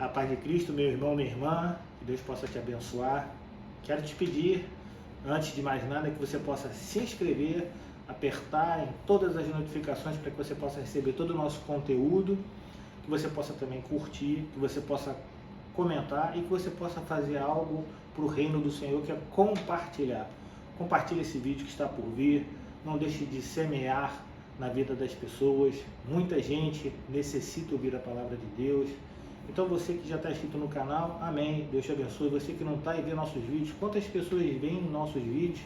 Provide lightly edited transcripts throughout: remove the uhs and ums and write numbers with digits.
A paz de Cristo, meu irmão, minha irmã, que Deus possa te abençoar. Quero te pedir, antes de mais nada, que você possa se inscrever, apertar em todas as notificações para que você possa receber todo o nosso conteúdo, que você possa também curtir, que você possa comentar e que você possa fazer algo para o reino do Senhor, que é compartilhar. Compartilhe esse vídeo que está por vir, não deixe de semear na vida das pessoas. Muita gente necessita ouvir a palavra de Deus. Então você que já está inscrito no canal, amém, Deus te abençoe. Você que não está e vê nossos vídeos, quantas pessoas veem nossos vídeos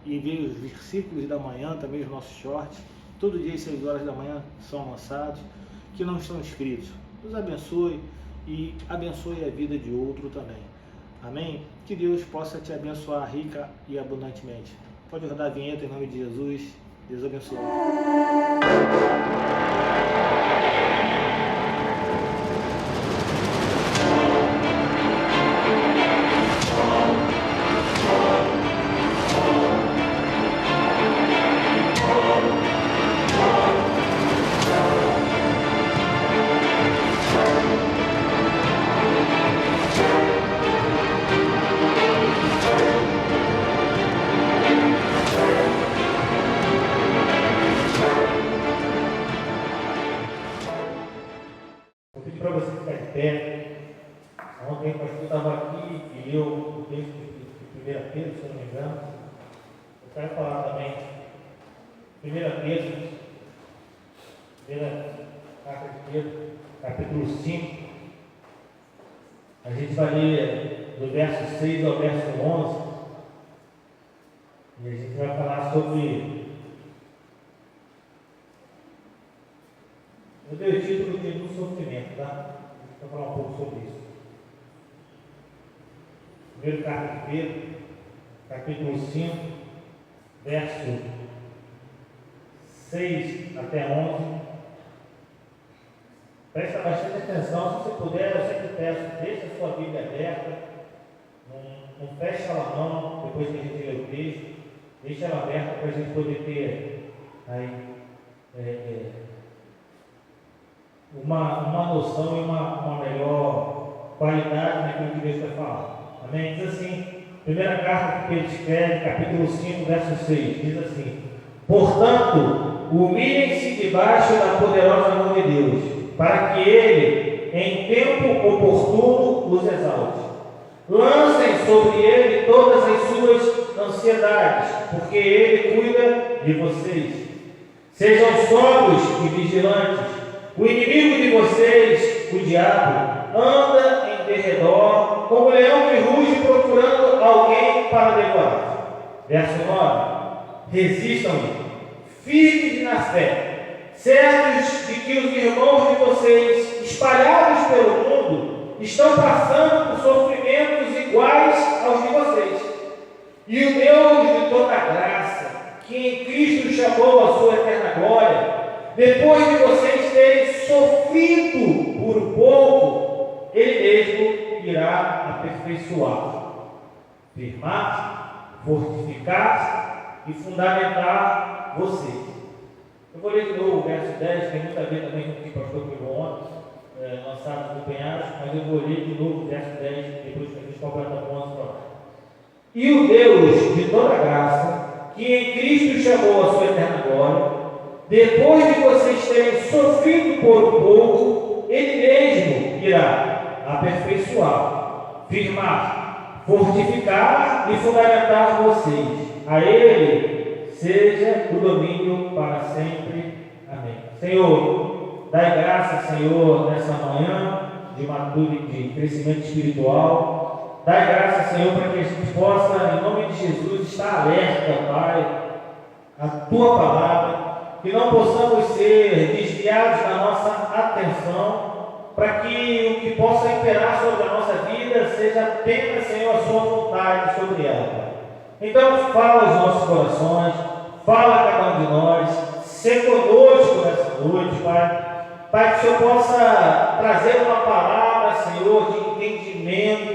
e veem os versículos da manhã, também os nossos shorts, todo dia às 6 horas da manhã são lançados, que não estão inscritos. Deus abençoe e abençoe a vida de outro também. Amém? Que Deus possa te abençoar rica e abundantemente. Pode rodar a vinheta em nome de Jesus. Deus abençoe. Para você ficar de pé. Ontem o pastor estava aqui e leu o texto de 1 Pedro, se não me engano. Eu quero falar também 1 Pedro, primeira carta de Pedro, capítulo 5. A gente vai ler do verso 6 ao verso 11. E a gente vai falar sobre... Eu dei o título de do sofrimento, tá? Vou falar um pouco sobre isso. Primeiro carta de Pedro, capítulo 5, verso 6 até 11. Presta bastante atenção, se você puder, eu sempre peço, deixa a sua Bíblia aberta, não feche ela não, depois que a gente lê o texto, deixa ela aberta para a gente poder ter aí, uma noção e uma melhor qualidade naquilo que Deus vai falar. Amém? Diz assim, primeira carta que Pedro escreve, capítulo 5, verso 6, diz assim: portanto, humilhem-se debaixo da poderosa mão de Deus, para que Ele, em tempo oportuno, os exalte. Lancem sobre Ele todas as suas ansiedades, porque Ele cuida de vocês. Sejam sóbrios e vigilantes. O inimigo de vocês, o diabo, anda em derredor, como leão que ruge procurando alguém para devorar. Verso 9: resistam-lhe, firmes na fé, certos de que os irmãos de vocês, espalhados pelo mundo, estão passando por sofrimentos iguais aos de vocês. E o Deus de toda graça, que em Cristo chamou a sua eterna glória, depois de vocês terem sofrido por um pouco, Ele mesmo irá aperfeiçoar, firmar, fortificar e fundamentar vocês. Eu vou ler de novo o verso 10, tem muito a ver também com o que o pastor pegou ontem, lançado no Penhasco, mas eu vou ler de novo o verso 10, depois que a gente completa o 11 para lá. E o Deus de toda graça, que em Cristo chamou a sua eterna glória, depois de vocês terem sofrido por um pouco, Ele mesmo irá aperfeiçoar, firmar, fortificar e fundamentar vocês. A Ele seja o domínio para sempre. Amém. Senhor, dai graça, Senhor, nessa manhã de crescimento espiritual. Dai graça, Senhor, para que a gente possa, em nome de Jesus, estar alerta, Pai, à Tua palavra. Que não possamos ser desviados da nossa atenção, para que o que possa imperar sobre a nossa vida seja apenas, Senhor, a sua vontade sobre ela. Então, fala aos nossos corações, fala a cada um de nós, se conosco nessa noite, Pai. Pai, que o Senhor possa trazer uma palavra, Senhor, de entendimento,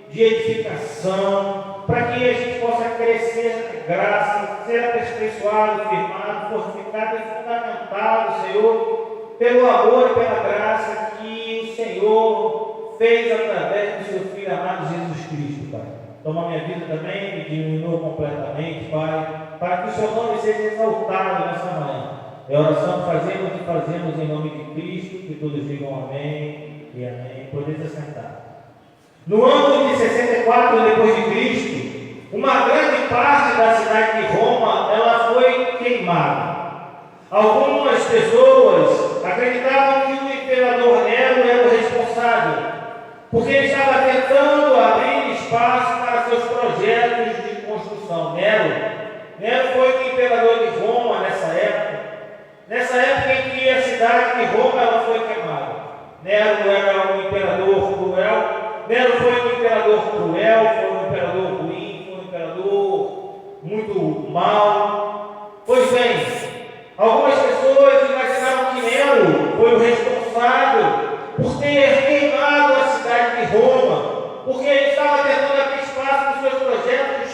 de edificação, para que a gente possa crescer na graça, ser aperfeiçoado, firmado, fortificado e fundamentado, Senhor, pelo amor e pela graça que o Senhor fez através do seu Filho amado Jesus Cristo, Pai. Toma minha vida também, me diminua completamente, Pai, para que o seu nome seja exaltado nessa manhã. É a oração que fazemos em nome de Cristo, que todos digam amém e amém. Podeis assentar. No ano de 64 depois de Cristo, uma grande parte da cidade de Roma, ela foi queimada. Algumas pessoas acreditavam que o imperador Nero era o responsável, porque ele estava tentando abrir espaço para seus projetos de construção. Nero foi o imperador de Roma nessa época em que a cidade de Roma ela foi queimada. Nero era um imperador cruel, foi um imperador ruim, foi um imperador muito mau. Pois bem, algumas pessoas imaginavam que Nero foi o responsável por ter queimado a cidade de Roma, porque ele estava tentando abrir espaço para os seus projetos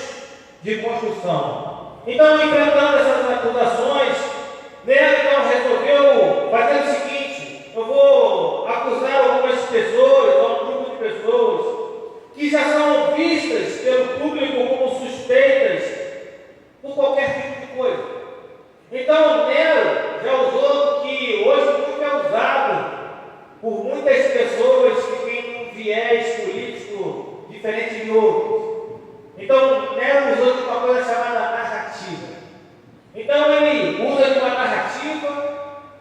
de construção. Então, enfrentando essas acusações, Nero então resolveu fazer o seguinte: eu vou acusar algumas pessoas, um grupo de pessoas, que já são vistas pelo público como suspeitas por qualquer tipo de coisa. Então, Nero já usou o que hoje muito é usado por muitas pessoas que têm um viés político diferente de outros. Então, Nero usou de uma coisa chamada narrativa. Então, ele usa de uma narrativa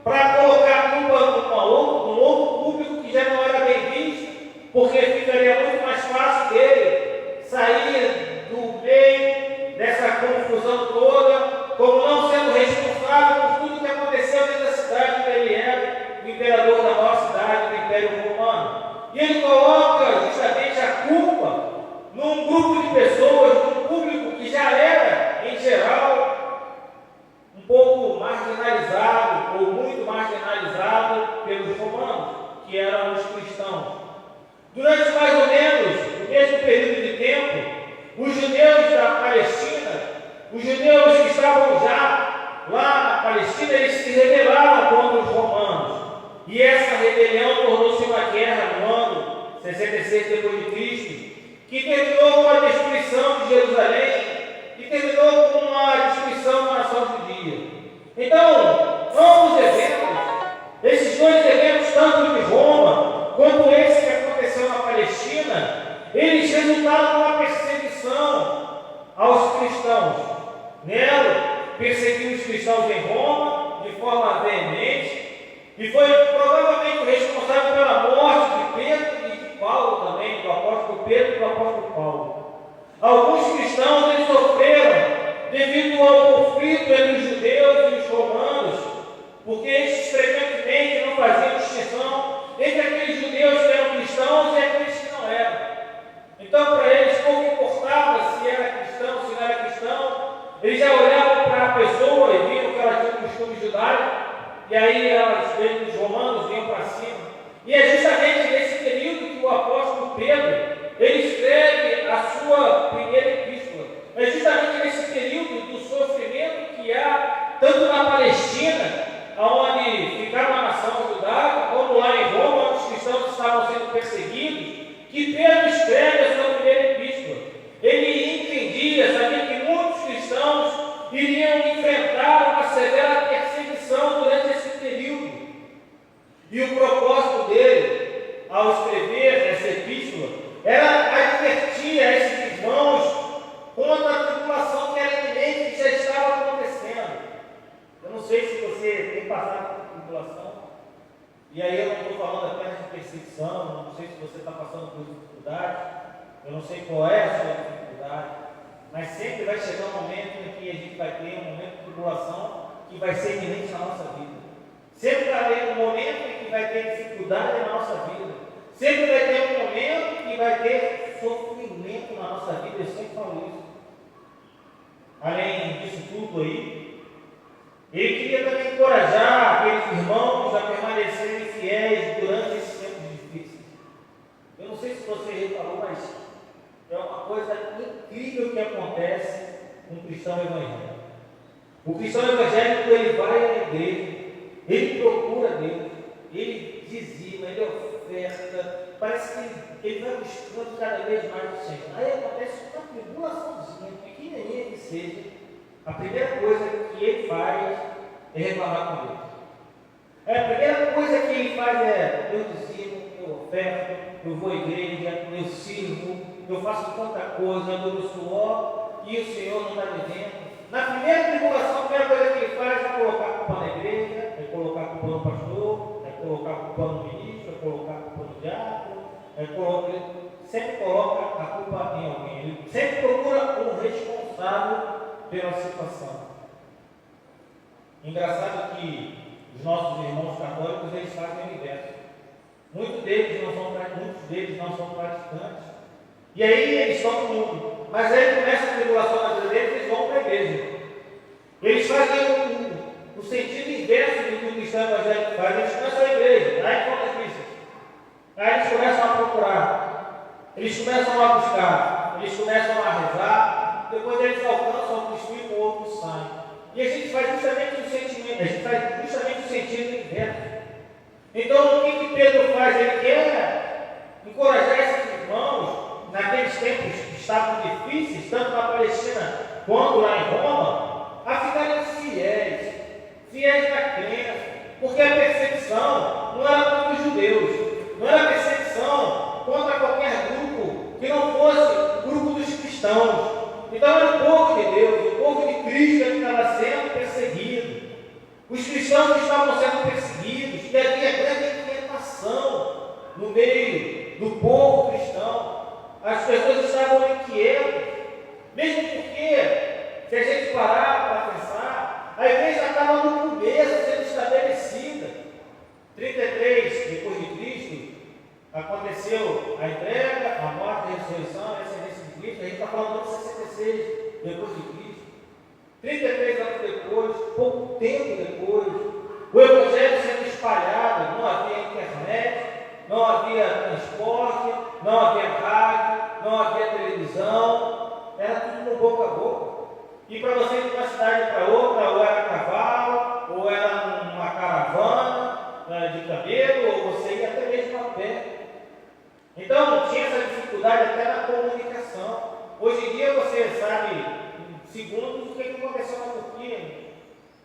para colocar culpa num outro público que já não era bem visto, porque ficaria muito mais fácil dele sair do meio dessa confusão toda, como não sendo responsável por tudo que aconteceu dentro da cidade que ele era, o imperador da maior cidade, do Império Romano. E ele coloca justamente a culpa num grupo de pessoas, num público que já era, em geral, um pouco marginalizado, ou muito marginalizado pelos romanos, que eram os cristãos. Durante mais ou menos o mesmo período de tempo, os judeus da Palestina, os judeus que estavam já lá na Palestina, eles se rebelaram contra os romanos. E essa rebelião tornou-se uma guerra no ano 66 depois de Cristo, que terminou com a destruição de Jerusalém e terminou com a destruição da nação judia. Então, ambos eventos, esses dois eventos, tanto de Roma quanto esse que aconteceu na Palestina, eles resultaram numa perseguição aos cristãos. Nero perseguiu os cristãos em Roma de forma veemente e foi provavelmente responsável pela morte de Pedro e de Paulo também, do apóstolo Pedro e do apóstolo Paulo. Alguns cristãos eles sofreram devido ao conflito entre os judeus e os romanos, porque estes frequentemente não faziam distinção entre aqueles judeus que eram cristãos e aqueles que não eram. Então, para eles, pouco importava se era cristão, se não era cristão, eles já olhavam para a pessoa e viam que ela tinha um costume judaico, e aí os romanos vinham para cima. E é justamente nesse período que o apóstolo Pedro ele escreve a sua primeira epístola. É justamente nesse período do sofrimento que há, tanto na Palestina, onde ficava a nação judaica, como lá em Roma, onde os cristãos estavam sendo perseguidos, que Pedro escreve a sua primeira epístola. Ele entendia, sabia que muitos cristãos iriam enfrentar uma severa perseguição durante esse período. E o propósito dele, ao escrever essa epístola, era advertir a esses irmãos contra a tribulação que era iminente, que já estava acontecendo. Eu não sei se você tem passado por tribulação, e aí eu não estou falando apenas de perseguição, não sei se você está passando por dificuldade, eu não sei qual é a sua dificuldade, mas sempre vai chegar um momento em que a gente vai ter um momento de tribulação que vai ser iminente na nossa vida. Sempre vai ter um momento em que vai ter dificuldade na nossa vida. Sempre vai ter um momento que vai ter sofrimento na nossa vida. Eu sempre falo isso. Além disso tudo aí, ele queria também encorajar aqueles irmãos a permanecerem fiéis durante esses tempos difíceis. Eu não sei se você reparou, mas é uma coisa incrível que acontece com o cristão evangélico. O cristão evangélico, ele vai à igreja, ele procura Deus, ele dizima, ele oferta, parece que ele vai buscando cada vez mais o Senhor. Aí acontece uma tribulaçãozinha, pequenininha que seja, a primeira coisa que ele faz é reclamar com Deus. A primeira coisa que ele faz é: eu dizimo, eu oferto, eu vou à igreja, eu sirvo, eu faço tanta coisa, eu dou meu suor e o Senhor não está me vendo. Na primeira tribulação, a primeira coisa que ele faz é colocar a culpa na igreja, é colocar a culpa no pastor, é colocar a culpa no ministro, é colocar a culpa no diácono, ele sempre coloca a culpa em alguém, ele sempre procura um responsável pela situação. Engraçado que os nossos irmãos católicos, eles fazem o inverso. Muitos deles não são praticantes. E aí eles estão no mundo. Mas aí começa a tribulação na vida deles, eles vão para a igreja. Eles fazem o sentido inverso do que o cristão evangélico faz. Eles começam a igreja, aí encontram Cristo. Aí eles começam a procurar. Eles começam a buscar. Eles começam a rezar. Depois eles alcançam o Cristo e o outro sai. E a gente faz justamente o sentimento, a gente faz justamente o sentido inverso. Então, o que Pedro faz? Ele quer encorajar esses irmãos, naqueles tempos que estavam difíceis, tanto na Palestina quanto lá em Roma, a ficarem fiéis na crença, porque a perseguição não era contra os judeus, não era perseguição contra qualquer grupo que não fosse o grupo dos cristãos. Então era o povo de Deus, o povo de Cristo que estava sendo perseguido. Os cristãos estavam sendo perseguidos, e havia grande inquietação no meio do povo cristão. As pessoas estavam inquietas, mesmo porque, se a gente parar para pensar, a igreja estava no começo sendo estabelecida. 33 depois de Cristo, aconteceu a entrega, a morte, a ressurreição, a ascendência de Cristo. A gente está falando de 66 depois de Cristo. 33 anos depois, pouco tempo depois, o Evangelho sendo espalhado, não havia internet, não havia transporte, não havia rádio, não havia televisão, era tudo no boca a boca. E para você ir de uma cidade para outra, ou era cavalo, ou era uma caravana de camelo, ou você ia até mesmo a pé. Então tinha essa dificuldade até na comunicação. Hoje em dia você sabe em segundos o que aconteceu na Turquia.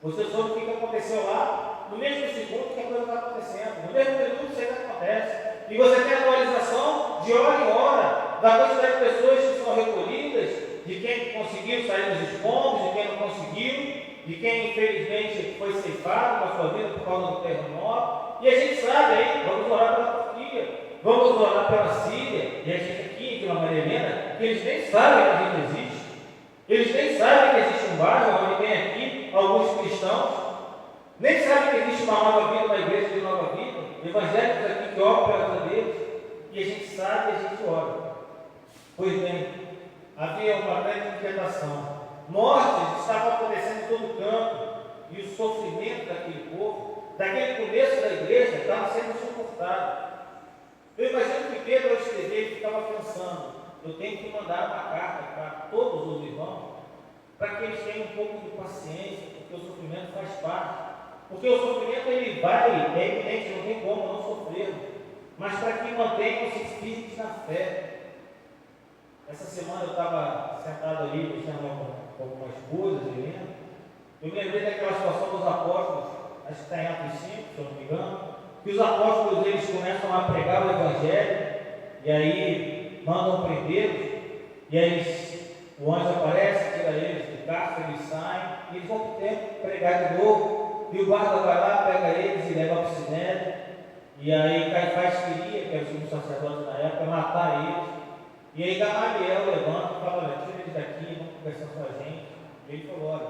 Você soube o que aconteceu lá, no mesmo segundo que a coisa está acontecendo, no mesmo minuto isso acontece. E você tem atualização de hora em hora da quantidade de pessoas que são recolhidas, de quem conseguiu sair dos escombros, de quem não conseguiu, de quem infelizmente foi ceifado na sua vida por causa do terremoto. E a gente sabe aí, vamos orar pela Turquia, vamos orar pela Síria, e a gente aqui em Vila Maria Helena, que eles nem sabem que a gente existe. Eles nem sabem que existe um bairro onde tem aqui alguns cristãos, nem sabem que existe uma nova vida, uma igreja de nova vida, evangélicos aqui que oram pela vida deles, e a gente sabe e a gente ora. Pois bem, havia uma grande inquietação. Mortes estavam acontecendo em todo o campo, e o sofrimento daquele povo, daquele começo da igreja, estava sendo suportado. Eu imagino que Pedro, ao escrever, ele ficava pensando: eu tenho que mandar uma carta para todos os irmãos, para que eles tenham um pouco de paciência, porque o sofrimento faz parte. Porque o sofrimento ele vai, é evidente, não tem como não sofrer, mas para que mantenham-se firmes na fé. Essa semana eu estava sentado ali, mexendo com algumas coisas, eu me lembrei daquela situação dos apóstolos, acho que está em Atos 5, se eu não me engano, que os apóstolos eles começam a pregar o Evangelho, e aí mandam prendê-los, e aí o anjo aparece, tira eles do cárcere, eles saem, e eles vão para o templo pregar de novo, e o guarda vai lá, pega eles e leva para o sinédrio, e aí Caifás queria, que era o sumo sacerdote na época, matar eles, e aí Gamaliel levanta e fala: olha, tira eles daqui, vamos conversar com a gente. E ele falou: olha,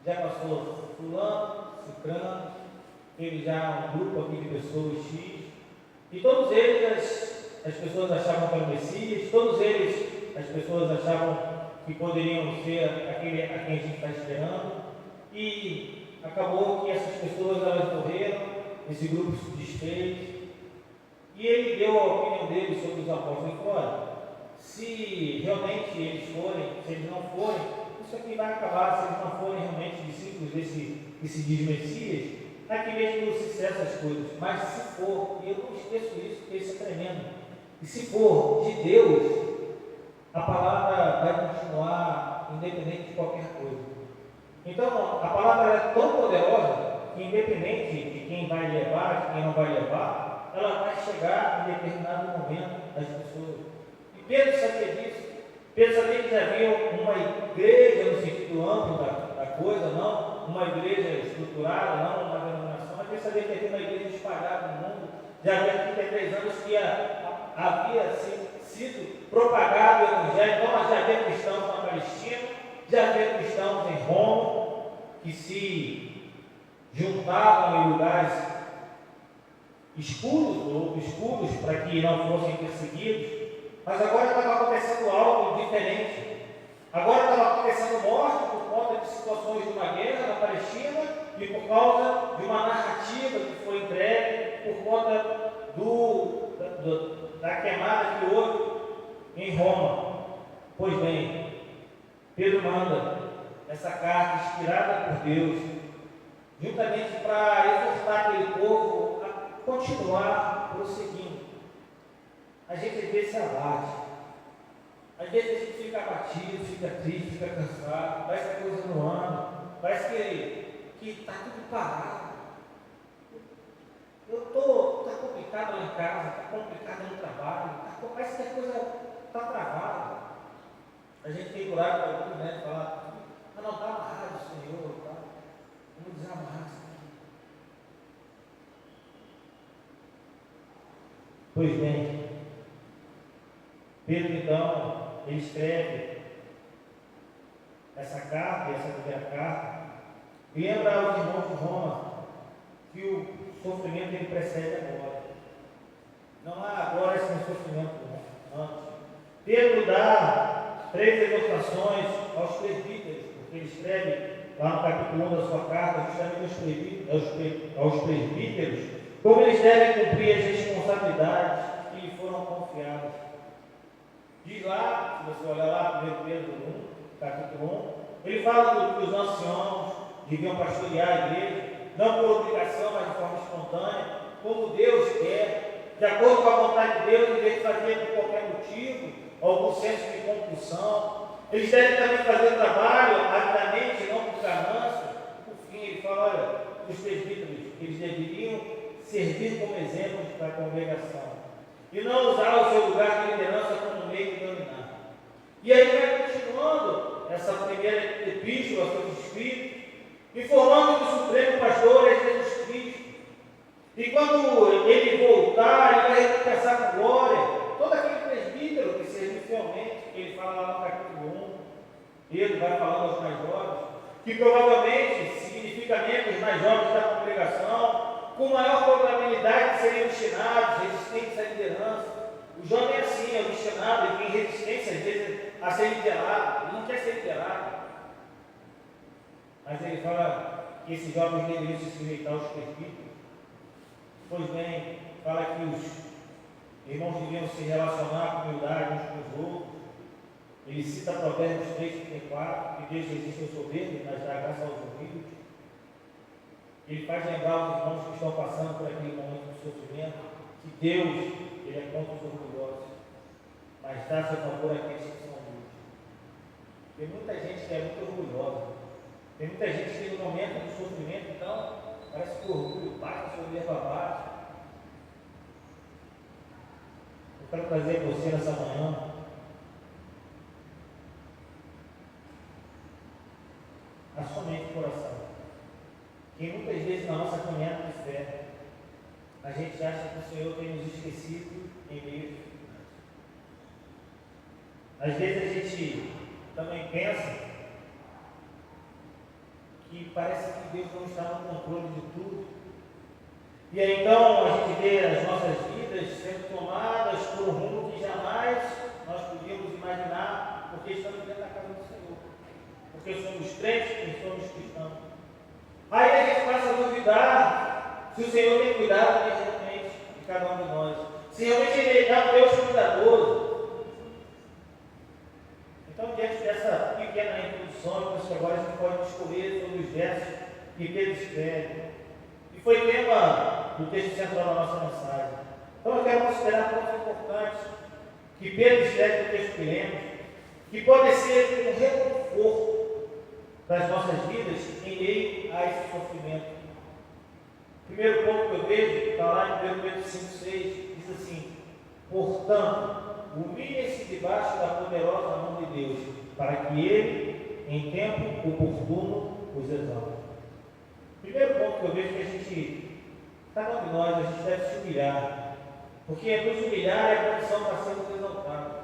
já passou fulano, cicrano, teve já um grupo aqui de pessoas X, e todos eles as pessoas achavam que era o Messias, todos eles as pessoas achavam que poderiam ser aquele a quem a gente está esperando, e acabou que essas pessoas elas morreram, esse grupo se desfez, e ele deu a opinião dele sobre os apóstolos. Ele falou: olha, se realmente eles forem, se eles não forem, isso aqui vai acabar. Se eles não forem realmente discípulos que se diz Messias, aqui mesmo não se cessa as coisas. Mas se for, e eu não esqueço isso, porque isso é tremendo, E se for de Deus, a palavra vai continuar independente de qualquer coisa. Então, a palavra é tão poderosa que, independente de quem vai levar, de quem não vai levar, ela vai chegar em determinado momento das pessoas. E Pedro sabia disso. Pedro sabia que já havia uma igreja no sentido amplo da coisa, não uma igreja estruturada, não uma denominação, mas ele sabia que havia uma igreja espalhada no mundo. Já havia 33 anos que havia sido propagado o evangelho. Então, já havia cristãos na Palestina, já havia cristãos em Roma, que se juntavam em lugares escuros ou obscuros para que não fossem perseguidos. Mas agora estava acontecendo algo diferente. Agora estava acontecendo morte por conta de situações de uma guerra na Palestina e por causa de uma narrativa que foi entregue por conta da queimada que houve em Roma. Pois bem, Pedro manda essa carta inspirada por Deus, juntamente para exortar aquele povo a continuar prosseguindo. A gente às vezes se abate, às vezes a gente fica abatido, fica triste, fica cansado, parece que a coisa não anda, parece que está tudo parado. Está complicado lá em casa, está complicado no trabalho, parece que a coisa está travada. A gente tem curado para alguns, né, falar, não está amarrado, Senhor, tá? Vamos desamarrar isso aqui. Pois bem, Pedro então, ele escreve essa carta, essa primeira carta, e lembra aos irmãos de Roma que o sofrimento ele precede a glória. Não há glória sem sofrimento antes. Pedro dá 3 exortações aos presbíteros, porque ele escreve lá no capítulo 1 da sua carta, justamente aos presbíteros, como eles devem cumprir as responsabilidades que lhe foram confiadas. Diz lá, se você olhar lá, 1 Pedro 1, capítulo 1, ele fala que os anciãos deviam pastorear a igreja, não por obrigação, mas de forma espontânea, como Deus quer, de acordo com a vontade de Deus, em vez de fazer por qualquer motivo, algum senso de compulsão. Eles devem também fazer trabalho avidamente, não por ganância. Por fim, ele fala, olha, os presbíteros, eles deveriam servir como exemplo para a congregação e não usar o seu lugar de liderança como meio de dominar. E aí vai continuando essa primeira epístola aos seus espíritos, informando que o Supremo Pastor é Jesus Cristo. E quando ele voltar, ele vai recompensar com glória todo aquele presbítero que serviu fielmente, que ele fala lá no capítulo 1. Ele vai falando aos mais jovens, que provavelmente significa membros mais jovens da congregação, com maior probabilidade de serem obstinados, resistentes à liderança. O jovem é assim, é obstinado, ele tem resistência às vezes a ser liderado, ele não quer ser liderado. Mas ele fala que esses jovens deveriam se sujeitar aos presbíteros. Pois bem, fala que os irmãos deviam se relacionar com humildade uns com os outros. Ele cita Provérbios 3:34, que Deus resiste aos soberbos, mas dá graça aos humildes. Ele faz lembrar os irmãos que estão passando por aquele momento de sofrimento, que Deus, ele é contra os orgulhosos, mas dá seu favor àqueles que são humildes. Tem muita gente que é muito orgulhosa. Tem muita gente que no momento do sofrimento, então, parece que o orgulho bate sobre ele abaixo. Eu quero trazer você nessa manhã a somente o coração. Que muitas vezes na nossa caminhada de fé, a gente acha que o Senhor tem nos esquecido em meio de dificuldades. Às vezes a gente também pensa que parece que Deus não está no controle de tudo. E aí então a gente vê as nossas vidas sendo tomadas por um rumo que jamais nós podíamos imaginar, porque estamos dentro da casa do Senhor. Porque somos crentes e somos cristãos. Aí a gente passa a duvidar se o Senhor tem cuidado realmente de cada um de nós. Se realmente Ele é um Deus cuidadoso. Então, diante dessa pequena introdução, eu penso que agora a gente pode discorrer sobre os versos que Pedro escreve. foi tema do texto central da nossa mensagem. Então eu quero considerar pontos importantes que Pedro escreve no texto que lemos, que podem ser um reconforto das nossas vidas em meio a esse sofrimento. O primeiro ponto que eu vejo está lá em 1 Pedro 5,6, diz assim: portanto, humilhem-se debaixo da poderosa mão de Deus, para que Ele, em tempo oportuno, os exalte. O primeiro ponto que eu vejo é que a gente, cada um de nós, a gente deve se humilhar, porque nos humilhar é a condição para sermos exaltados.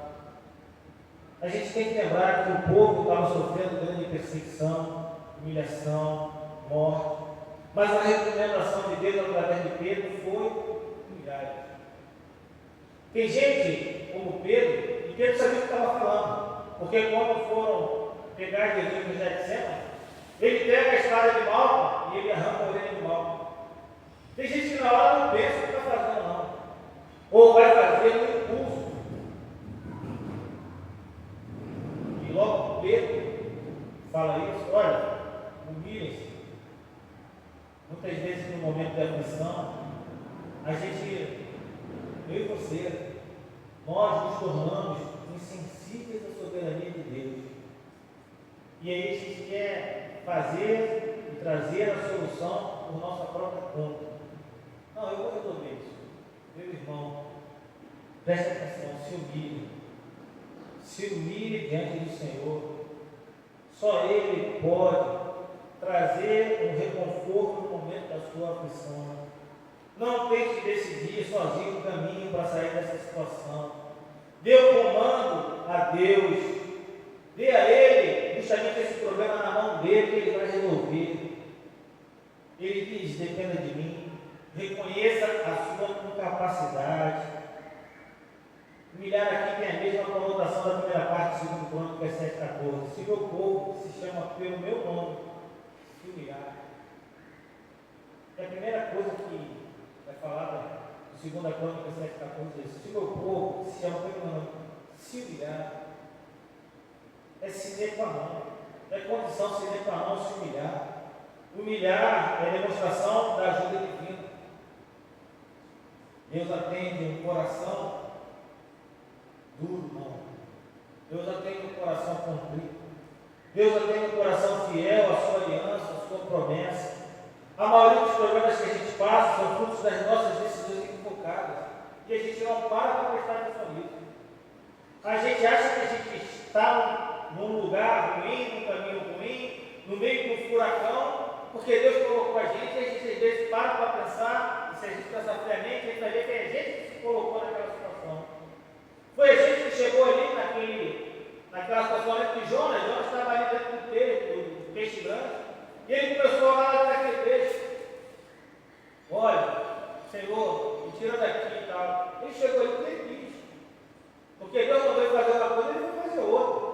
A gente tem que lembrar que o povo estava sofrendo grande perseguição, humilhação, morte, mas a recomendação de Deus através de Pedro foi humilhar. Tem gente como Pedro, e Pedro sabia o que estava falando, porque quando foram pegar Jesus no Getsemane, ele pega a espada de Malco e ele arranca a orelha de Malco. Tem gente que na hora não pensa o que está fazendo, não, ou vai fazer no impulso. E logo Pedro fala isso: olha, humilhem-se. Muitas vezes no momento da aflição, a gente, eu e você, nós nos tornamos insensíveis à soberania de Deus. E aí a gente quer fazer e trazer a solução por nossa própria conta. Não, eu vou resolver isso. Meu irmão, preste atenção, se humilhe. Se humilhe diante do Senhor. Só Ele pode trazer um reconforto no momento da sua aflição. Não tente decidir sozinho o caminho para sair dessa situação. Dê o comando a Deus. Dê a Ele justamente esse problema na mão dele, que Ele vai resolver. Ele diz: dependa de mim. Reconheça a sua incapacidade. Humilhar aqui tem a mesma conotação da primeira parte do 2 Crônicas, versículo 14. Se meu povo se chama pelo meu nome, se humilhar. É a primeira coisa que é falada em 2 Crônicas 7,14. Se meu povo se chama pelo meu nome, se humilhar. É sine qua non. É condição sine qua non se humilhar. Humilhar é demonstração da ajuda divina. Deus atende um coração duro, não. Deus atende um coração contrito. Deus atende um coração fiel à sua aliança, à sua promessa. A maioria dos problemas que a gente passa são frutos das nossas decisões equivocadas. E a gente não para prestar atenção nisso. A gente acha que a gente está num lugar ruim, num caminho ruim, no meio de um furacão, porque Deus colocou a gente, e a gente às vezes para pensar, e se a gente pensar friamente, a gente vai ver que é a gente que se colocou naquela situação. Foi a gente que chegou ali naquela situação de Jonas. Jonas estava ali dentro do peixe grande, e ele começou a falar daquele peixe: olha, Senhor, me tira daqui e tal. Ele chegou ali porque ele quis, porque Deus mandou ele fazer uma coisa, ele foi fazer outra.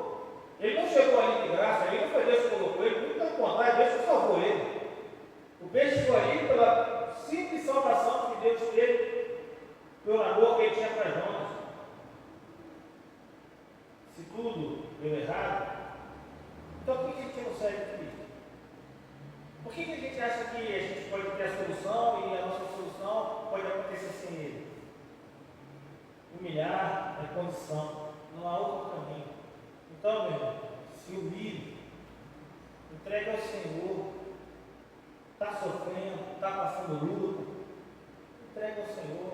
Ele não chegou ali de graça, ele não foi Deus que colocou ele, muito pelo contrário, Deus que salvou ele. O peixe foi ali pela simples salvação que Deus teve, pelo amor que ele tinha para Jonas. Se tudo deu errado, então por que a gente não segue Cristo? Por que a gente acha que a gente pode ter a solução e a nossa solução pode acontecer sem Ele? Humilhar é condição, não há outro caminho. Então, meu irmão, se humilhe, entregue ao Senhor. Está sofrendo, está passando luta, entregue ao Senhor.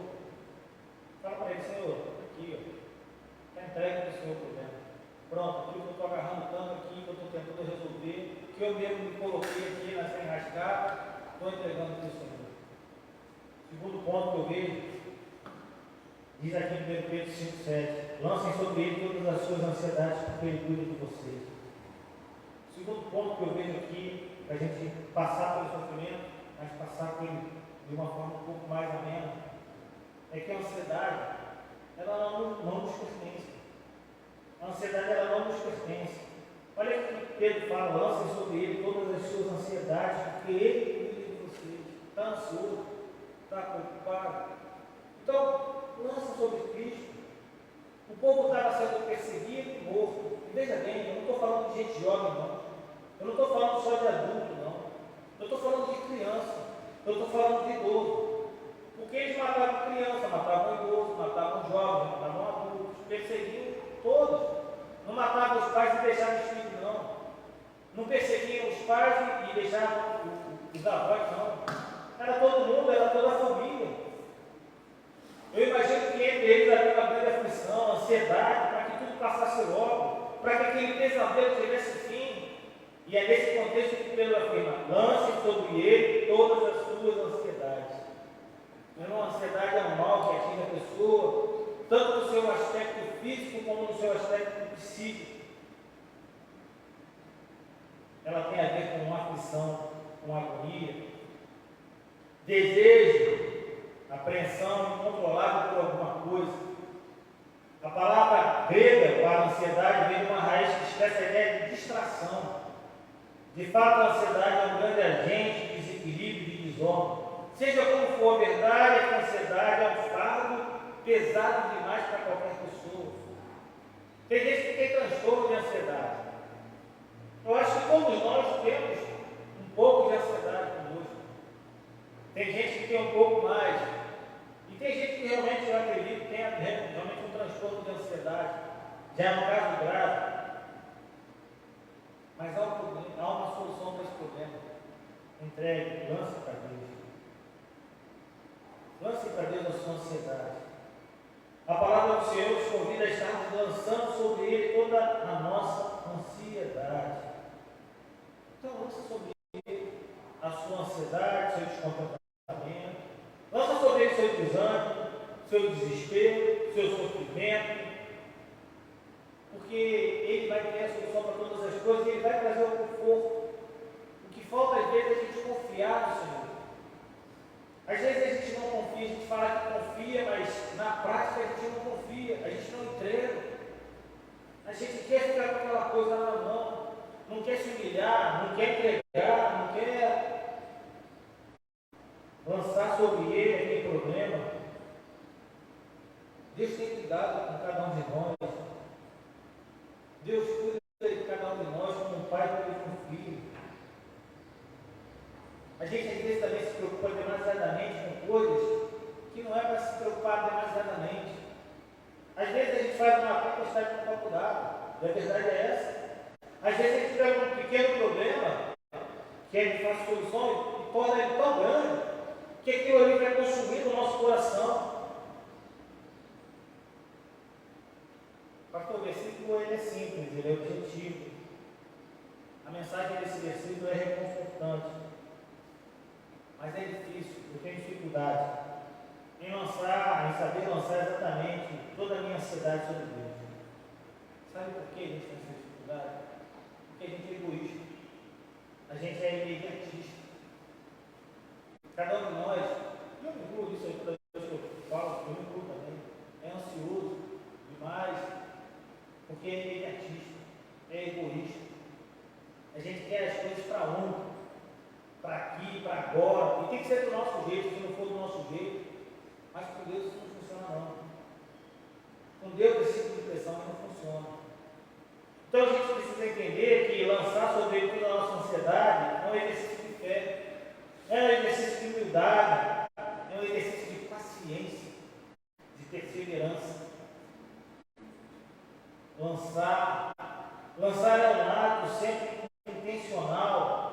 Fala para ele: Senhor, aqui, ó, está entregue para o Senhor o problema. Pronto, aquilo que eu estou agarrando tanto aqui, que eu estou tentando resolver, que eu mesmo me coloquei aqui nessa enrascada, estou entregando para o Senhor. Segundo ponto que eu vejo, diz aqui em 1 Pedro 5,7: lancem sobre ele todas as suas ansiedades, porque ele cuida de vocês. Segundo ponto que eu vejo aqui, para a gente passar pelo sofrimento, mas passar por ele de uma forma um pouco mais amena, é que a ansiedade, ela não nos pertence. A ansiedade, ela não nos pertence. Olha o que Pedro fala: lancem sobre ele todas as suas ansiedades, porque ele cuida de vocês. Está ansioso, está preocupado. Então, lança sobre Cristo. O povo estava sendo perseguido e morto. E veja bem, eu não estou falando de gente jovem, não. Eu não estou falando só de adulto, não. Eu estou falando de criança. Eu estou falando de idoso. Porque eles matavam criança, matavam idoso, matavam jovens, matavam adultos. perseguiam todos. Não matavam os pais e deixavam os filhos, não. Não perseguiam os pais e deixavam os avós, não. Era todo mundo, era toda a família. Eu imagino que entre eles havia uma grande aflição, ansiedade, para que tudo passasse logo, para que aquele pesadelo tivesse fim. E é nesse contexto que Pedro afirma: lance sobre ele todas as suas ansiedades. Não é uma ansiedade é um mal que atinge a pessoa, tanto no seu aspecto físico como no seu aspecto psíquico. Ela tem a ver com uma aflição, com agonia, desejo, apreensão incontrolável por alguma coisa. A palavra grega para ansiedade vem de uma raiz que expressa a ideia de distração. De fato, a ansiedade é um grande agente de desequilíbrio e de desordem. Seja como for, a verdade é que a ansiedade é um fardo pesado demais para qualquer pessoa. Tem gente que tem transtorno de ansiedade. Eu acho que todos nós temos um pouco de ansiedade conosco. Tem gente que tem um pouco mais. E tem gente que realmente, eu acredito, tem realmente um transtorno de ansiedade. Já é um caso grave. Mas há um problema, há uma solução para esse problema. Entregue, lance para Deus. Lance para Deus a sua ansiedade. A palavra do Senhor nos convida a estarmos lançando sobre Ele toda a nossa ansiedade. Então, lance sobre Ele a sua ansiedade, seu descontentamento. Lança sobre Ele seu desânimo, seu desespero, seu sofrimento. Porque Ele vai ter a solução para todas as coisas e Ele vai trazer o conforto. O que falta às vezes é a gente confiar no Senhor. Às vezes a gente não confia, a gente fala que confia, mas na prática a gente não confia, a gente não entrega. A gente quer ficar com aquela coisa na mão, não quer se humilhar, não quer entregar, não quer lançar sobre Ele aquele problema. Deus tem cuidado com cada um de nós. Deus cuida de cada um de nós como um pai cuida de um filho. A gente às vezes também se preocupa demasiadamente com coisas que não é para se preocupar demasiadamente. Às vezes a gente faz uma tempestade com copo d'água, e a verdade é essa. Às vezes a gente pega um pequeno problema, que é de fácil solução, e torna ele tão grande, que aquilo ali vai consumir o nosso coração. Pastor, o versículo ele é simples, ele é objetivo. A mensagem desse versículo é reconfortante. Mas é difícil, eu tenho dificuldade em saber lançar exatamente toda a minha ansiedade sobre Deus. Sabe por que a gente tem essa dificuldade? Porque a gente é egoísta. A gente é imediatista. Cada um de nós, eu me incluo isso aí toda vez que eu falo, eu me incluo também, é ansioso demais, porque é imediatista, é egoísta. A gente quer as coisas para ontem, para aqui, para agora, e tem que ser do nosso jeito. Se não for do nosso jeito, mas com Deus isso não funciona não. Com Deus esse tipo de pressão não funciona. Então a gente precisa entender que lançar sobre Ele toda a nossa ansiedade é um exercício de fé, é um exercício de humildade, é um exercício de paciência, de perseverança. Lançar é um ato sempre intencional.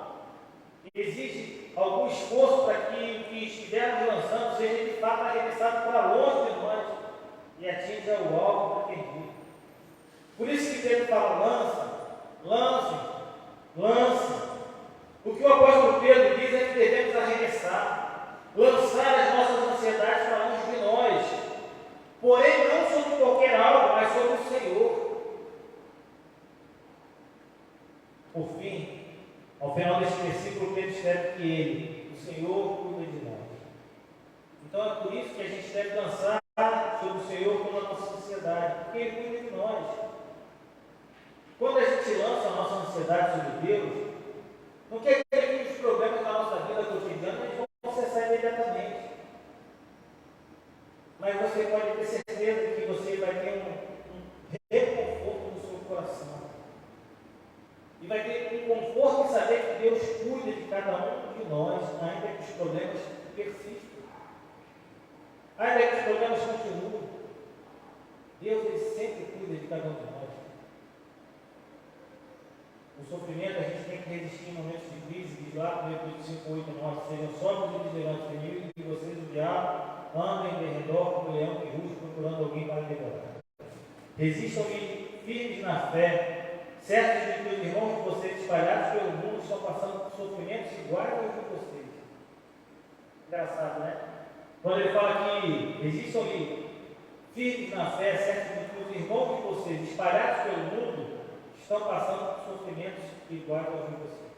Exige algum esforço para que o que estivermos lançando seja de fato arremessado para longe de nós e atinja o alvo pretendido. Por isso que Pedro fala: lance. O que o apóstolo Pedro diz é que devemos arremessar, lançar as nossas ansiedades para longe de nós, porém não sobre qualquer algo, mas sobre o Senhor. Por fim, ao final deste versículo, Pedro escreve que Ele, o Senhor, cuida de nós. Então é por isso que a gente deve lançar sobre o Senhor toda a nossa ansiedade, porque Ele cuida de nós. Quando a gente lança a nossa ansiedade sobre Deus, não quer dizer que os problemas da nossa vida cotidiana eles vão cessar imediatamente. Mas você pode ter certeza que você vai ter um reconforto no seu coração. E vai ter um conforto em saber que Deus cuida de cada um de nós, ainda que os problemas persistam, ainda que os problemas continuem. Deus ele sempre cuida de cada um de nós. O sofrimento a gente tem que resistir em momentos de crise, diz lá, 1 Coríntios 5, 8, 9, sejam sóbrios e vigilantes comigo, que vocês, o diabo, andem de redor como um leão que ruge, procurando alguém para devorar. Resistam-lhe firmes na fé, certos de que os irmãos de vocês espalhados pelo mundo estão passando por sofrimentos iguais aos de vocês. Engraçado, né? Quando ele fala que resistam-lhe firmes na fé, certos de que os irmãos de vocês espalhados pelo mundo estão passando por sofrimentos iguais aos de vocês.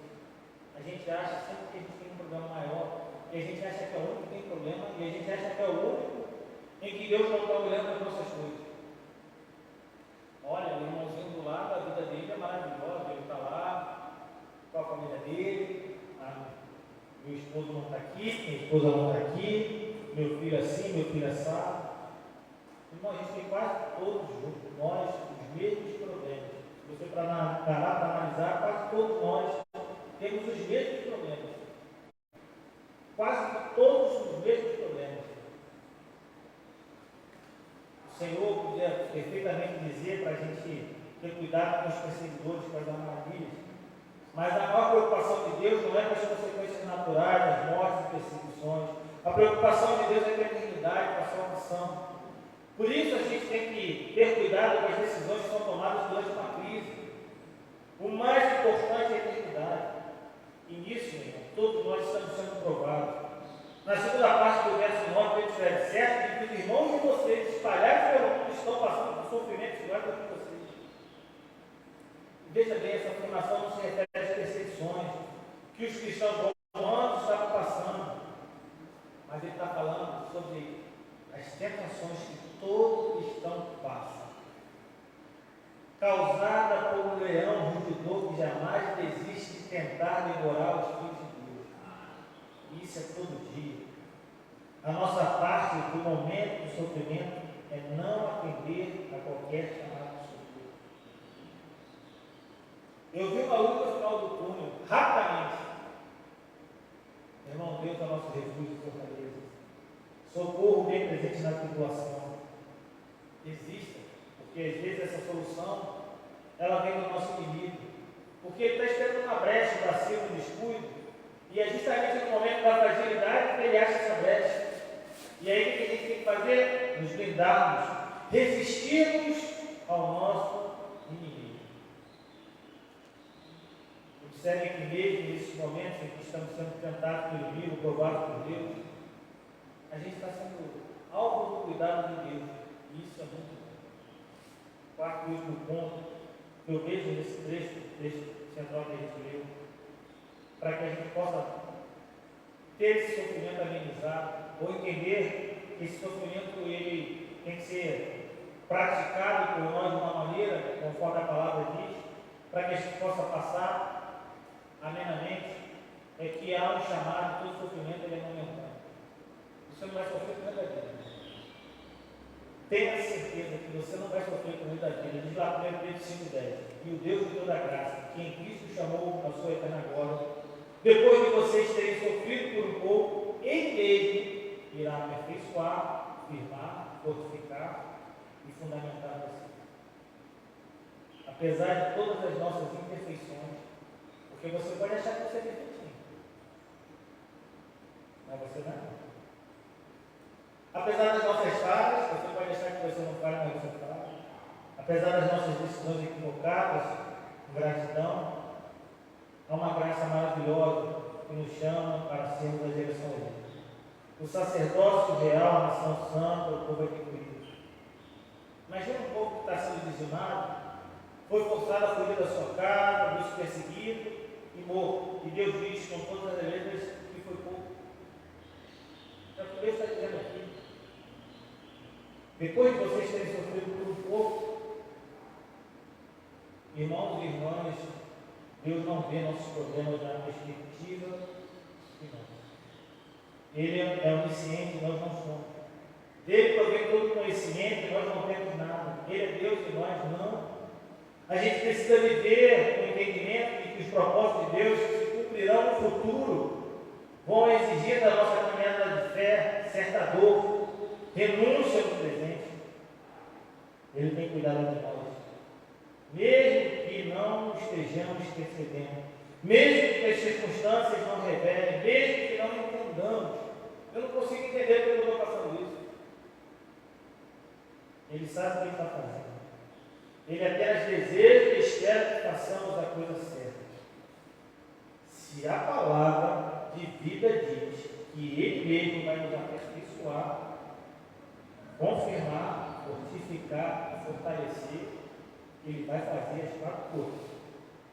A gente acha sempre que a gente tem um problema maior, e a gente acha que é o único que tem problema, e a gente acha que é o único em que Deus não está olhando as nossas coisas. Olha, o irmãozinho do lado, a vida dele é maravilhosa, ele está lá com a família dele, meu esposo não está aqui, minha esposa não está aqui, meu filho assim, meu filho assado. Irmão, a gente tem quase todos juntos, nós, os mesmos problemas. Se você parar para analisar, quase todos nós temos os mesmos problemas. Quase todos os mesmos problemas. O Senhor podia perfeitamente dizer para a gente ter cuidado com os perseguidores, com as armadilhas, mas a maior preocupação de Deus não é com as consequências naturais, as mortes e perseguições. A preocupação de Deus é com a eternidade, com a salvação. Por isso a gente tem que ter cuidado com as decisões que são tomadas durante uma crise. O mais importante é a eternidade. E nisso, meu irmão, todos nós estamos sendo provados. Na segunda parte do verso 9, ele escreve: certo de que os irmãos de vocês, espalhados pelo mundo, estão passando por sofrimentos iguais a vocês. Veja bem, essa afirmação não se refere às perseguições que os cristãos romanos estavam passando, mas ele está falando sobre as tentações que todo cristão passa, causada por um leão rugidor que jamais desiste de tentar devorar os filhos de Deus. Isso é todo dia. A nossa parte do momento do sofrimento é não atender a qualquer chamado de socorro. Eu vi uma luz no final do túnel, rapidamente. Irmão, Deus é o nosso refúgio e fortaleza. Socorro bem presente na tribulação. Exista, porque às vezes essa solução ela vem do nosso inimigo, porque ele está esperando uma brecha, um vacilo, um descuido, e é justamente no momento da fragilidade que ele acha essa brecha. E aí o que a gente tem que fazer? Nos blindarmos, resistirmos ao nosso inimigo. Observe que mesmo nesses momentos em que estamos sendo tentados pelo inimigo, provados por Deus, a gente está sendo alvo do cuidado de Deus. E isso é muito bom. Quarto e último ponto que eu vejo nesse trecho central que a gente leu, para que a gente possa ter esse sofrimento amenizado, ou entender que esse sofrimento ele tem que ser praticado por nós de uma maneira, conforme a palavra diz, para que a gente possa passar amenamente, é que há um chamado, todo sofrimento ele é momentâneo. Você não vai sofrer por muita vida. Tenha certeza que você não vai sofrer por muita vida. Diz lá 1 Pedro 5,10. E o Deus de toda graça, que em Cristo chamou a sua eterna glória, depois de vocês terem sofrido por um pouco, Ele mesmo irá aperfeiçoar, firmar, fortificar e fundamentar você. Apesar de todas as nossas imperfeições, porque você pode achar que você é perfeitinho, mas você não é. Apesar das nossas falhas, você pode achar que você não falha, mas você falha. Apesar das nossas decisões equivocadas, ingratidão, há uma graça maravilhosa que nos chama para sermos a direção de Deus. O sacerdócio real, a nação santa, o povo adquirido. Imagina um povo que está sendo dizimado, foi forçado a fugir da sua casa, viu-se perseguido e morto. E Deus diz com todas as letras que foi pouco. É o que Deus está dizendo aqui. Depois de vocês terem sofrido por um pouco, irmãos e irmãs, Deus não vê nossos problemas na perspectiva de nós. Ele é onisciente, nós não somos. Dele provém todo conhecimento e nós não temos nada. Ele é Deus e nós não. A gente precisa viver com o entendimento de que os propósitos de Deus se cumprirão no futuro. Vão exigir da nossa caminhada de fé certa dor, renúncia no presente. Ele tem cuidado de nós. Mesmo que não estejamos percebendo, mesmo que as circunstâncias não revelem, mesmo que não entendamos, eu não consigo entender porque eu estou passando isso. Ele sabe o que ele está fazendo. Ele apenas deseja e espera que façamos a coisa certa. Se a palavra de vida diz que Ele mesmo vai nos aperfeiçoar, confirmar, fortificar e fortalecer, Ele vai fazer as 4 coisas: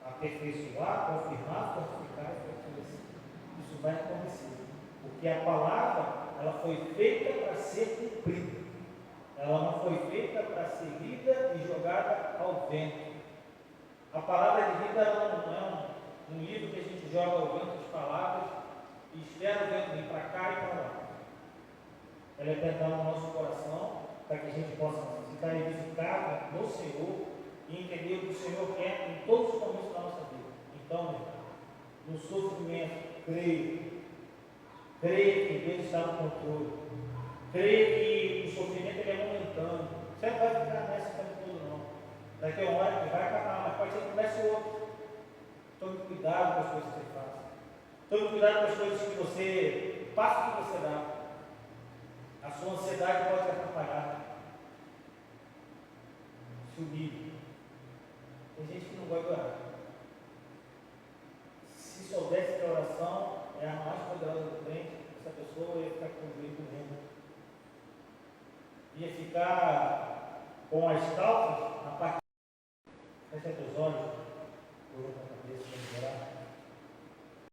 aperfeiçoar, confirmar, fortificar e fortalecer. Isso vai acontecer, porque a palavra ela foi feita para ser cumprida. Ela não foi feita para ser lida e jogada ao vento. A palavra de vida não é um livro que a gente joga ao vento as palavras e espera o vento vir para cá e para lá. Ela é plantada no nosso coração para que a gente possa ficar edificado no Senhor e entender o que o Senhor quer em todos os momentos da nossa vida. Então, no sofrimento, creio que Deus está no controle. Creio que o sofrimento ele é momentâneo. Você não vai ficar nessa o tempo todo, não. Daqui a uma hora que vai acabar, mas pode ser que comece outro. Tome cuidado com as coisas que você faz. Tome cuidado com as coisas que você passa, que você dá. A sua ansiedade pode te atrapalhar. Se humilhe. Tem gente que não gosta de orar. Se soubesse que a oração é a mais poderosa do crente, essa pessoa ia ficar com o joelho doendo. Ia ficar com as calças na parte